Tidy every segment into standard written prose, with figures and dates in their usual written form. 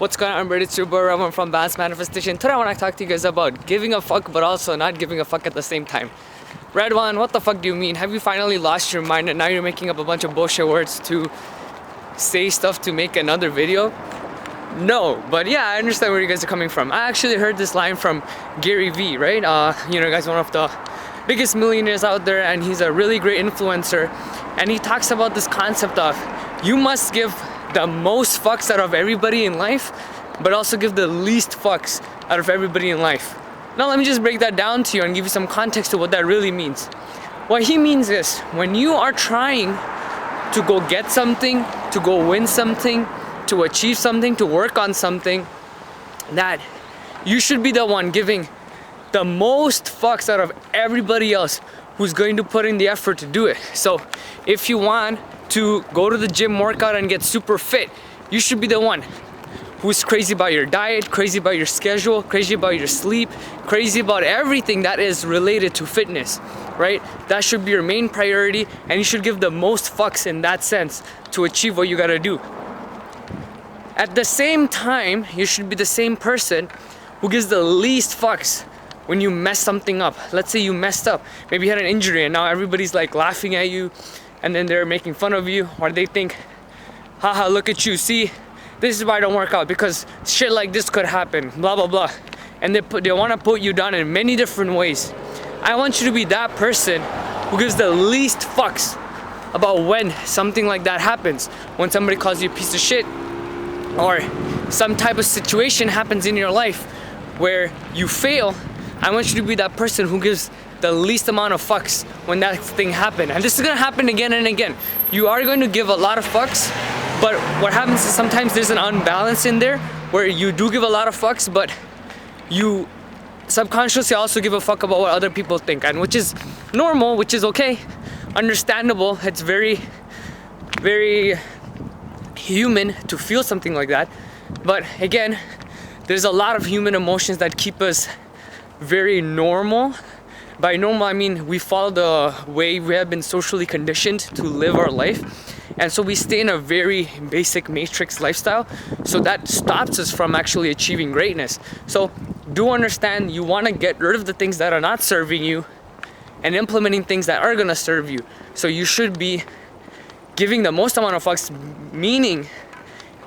What's going on, everybody? It's your boy Roman from Unbalance Manifestation. Today I want to talk to you guys about giving a fuck but also not giving a fuck at the same time. Red one, what the fuck do you mean? Have you finally lost your mind and now you're making up a bunch of bullshit words to say stuff to make another video? No, but yeah, I understand where you guys are coming from. I actually heard this line from Gary Vee, right? Guys, one of the biggest millionaires out there, and he's a really great influencer. And he talks about this concept of you must give the most fucks out of everybody in life, but also give the least fucks out of everybody in life. Now let me just break that down to you and give you some context to what that really means. What he means is, when you are trying to go get something, to go win something, to achieve something, to work on something, that you should be the one giving the most fucks out of everybody else who's going to put in the effort to do it. So if you want to go to the gym, work out, and get super fit, you should be the one who's crazy about your diet, crazy about your schedule, crazy about your sleep, crazy about everything that is related to fitness, right? That should be your main priority, and you should give the most fucks in that sense to achieve what you gotta do. At the same time, you should be the same person who gives the least fucks when you mess something up. Let's say you messed up, maybe you had an injury, and now everybody's like laughing at you, and then they're making fun of you, or they think, haha, look at you, see, this is why I don't work out, because shit like this could happen, blah blah blah. And they want to put you down in many different ways. I want you to be that person who gives the least fucks about when something like that happens. When somebody calls you a piece of shit, or some type of situation happens in your life where you fail, I want you to be that person who gives the least amount of fucks when that thing happened. And this is gonna happen again and again. You are going to give a lot of fucks, but what happens is sometimes there's an unbalance in there where you do give a lot of fucks, but you subconsciously also give a fuck about what other people think, and which is normal, which is okay, understandable. It's very, very human to feel something like that. But again, there's a lot of human emotions that keep us very normal. By normal, I mean we follow the way we have been socially conditioned to live our life. And so we stay in a very basic matrix lifestyle. So that stops us from actually achieving greatness. So do understand, you want to get rid of the things that are not serving you and implementing things that are going to serve you. So you should be giving the most amount of fucks, meaning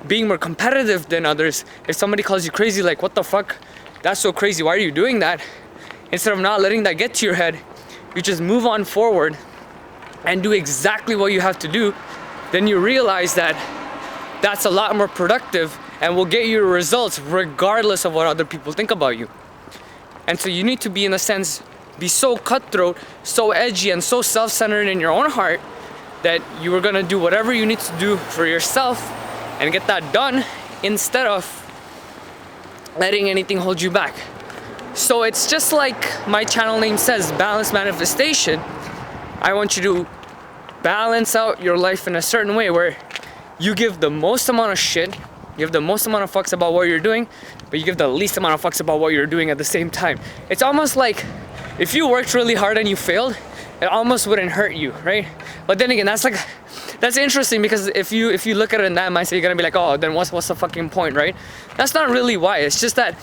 being more competitive than others. If somebody calls you crazy, like, what the fuck? That's so crazy. Why are you doing that? Instead of not letting that get to your head, you just move on forward and do exactly what you have to do. Then you realize that that's a lot more productive and will get you results regardless of what other people think about you. And so you need to be, in a sense, be so cutthroat, so edgy, and so self-centered in your own heart that you are gonna do whatever you need to do for yourself and get that done instead of letting anything hold you back. So it's just like my channel name says, Balance Manifestation. I want you to balance out your life in a certain way where you give the most amount of shit, you give the most amount of fucks about what you're doing, but you give the least amount of fucks about what you're doing at the same time. It's almost like if you worked really hard and you failed, it almost wouldn't hurt you, right? But then again, that's interesting, because if you look at it in that mindset, you're gonna be like, oh, then what's the fucking point, right? That's not really why. It's just that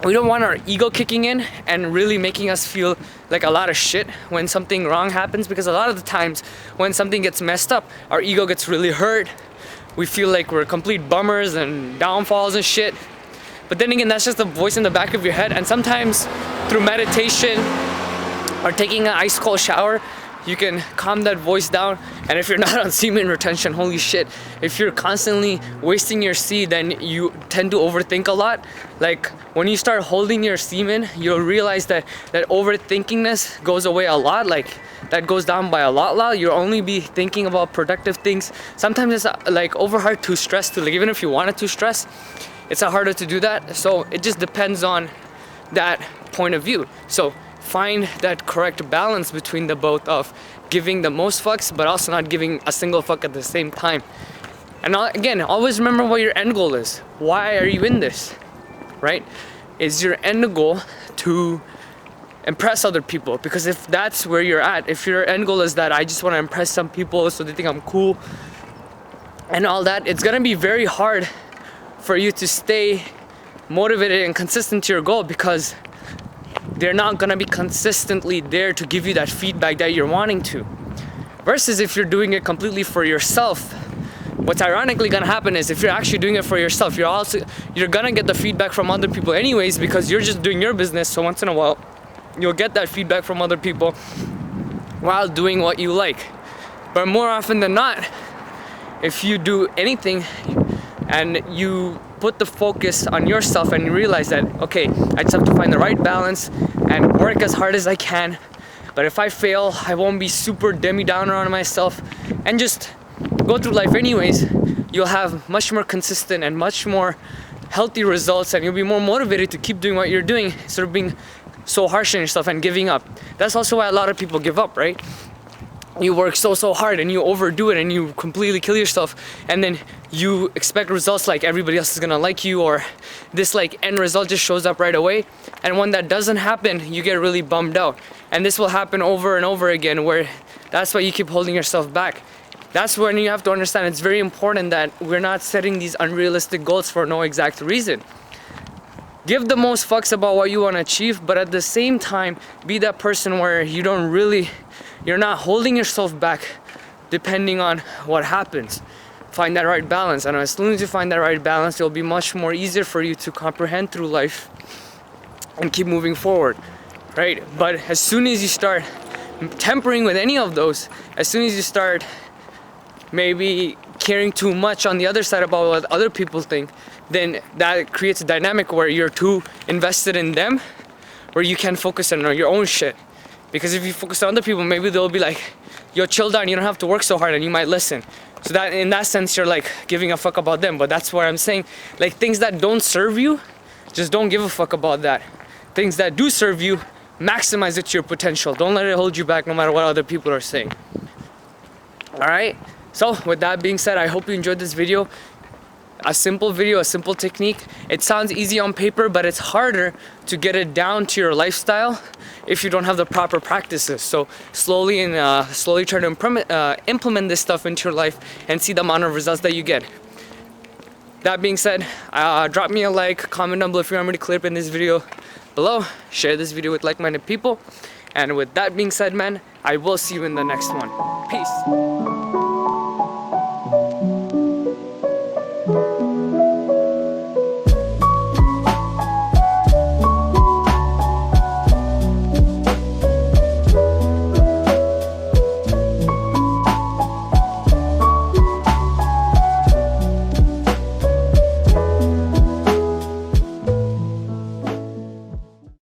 we don't want our ego kicking in and really making us feel like a lot of shit when something wrong happens, because a lot of the times when something gets messed up, our ego gets really hurt. We feel like we're complete bummers and downfalls and shit. But then again, that's just a voice in the back of your head. And sometimes through meditation or taking an ice cold shower, you can calm that voice down. And if you're not on semen retention, holy shit, if you're constantly wasting your seed, then you tend to overthink a lot. Like when you start holding your semen, you'll realize that overthinkingness goes away a lot. Like that goes down by a lot. You'll only be thinking about productive things. Sometimes it's like over hard to stress to, like, even if you wanted to stress, it's harder to do that. So it just depends on that point of view. So find that correct balance between the both of giving the most fucks but also not giving a single fuck at the same time. And again, always remember what your end goal is. Why are you in this, right? Is your end goal to impress other people? Because if that's where you're at, if your end goal is that I just want to impress some people so they think I'm cool and all that, it's gonna be very hard for you to stay motivated and consistent to your goal, because they're not gonna be consistently there to give you that feedback that you're wanting to. Versus if you're doing it completely for yourself, what's ironically gonna happen is if you're actually doing it for yourself, you're gonna get the feedback from other people anyways, because you're just doing your business. So once in a while, you'll get that feedback from other people while doing what you like. But more often than not, if you do anything and you put the focus on yourself and you realize that, okay, I just have to find the right balance and work as hard as I can, but if I fail, I won't be super demi-downer on myself and just go through life anyways, you'll have much more consistent and much more healthy results, and you'll be more motivated to keep doing what you're doing instead of being so harsh on yourself and giving up. That's also why a lot of people give up, right? You work so hard and you overdo it and you completely kill yourself, and then you expect results like everybody else is gonna like you, or this like end result just shows up right away. And when that doesn't happen, you get really bummed out. And this will happen over and over again, where that's why you keep holding yourself back. That's when you have to understand it's very important that we're not setting these unrealistic goals for no exact reason. Give the most fucks about what you want to achieve, but at the same time, be that person where you're not holding yourself back depending on what happens. Find that right balance, and as soon as you find that right balance, it'll be much more easier for you to comprehend through life and keep moving forward, right? But as soon as you start tempering with any of those, as soon as you start maybe caring too much on the other side about what other people think, then that creates a dynamic where you're too invested in them, where you can't focus on your own shit. Because if you focus on other people, maybe they'll be like, yo, chill down, you don't have to work so hard, and you might listen. So that in that sense, you're like giving a fuck about them. But that's where I'm saying, like, things that don't serve you, just don't give a fuck about that. Things that do serve you, maximize it to your potential. Don't let it hold you back no matter what other people are saying. All right? So with that being said, I hope you enjoyed this video. A simple video, a simple technique. It sounds easy on paper, but it's harder to get it down to your lifestyle if you don't have the proper practices. So slowly try to implement this stuff into your life and see the amount of results that you get. That being said, drop me a like, comment down below if you want me to clip in this video below. Share this video with like-minded people. And with that being said, man, I will see you in the next one. Peace.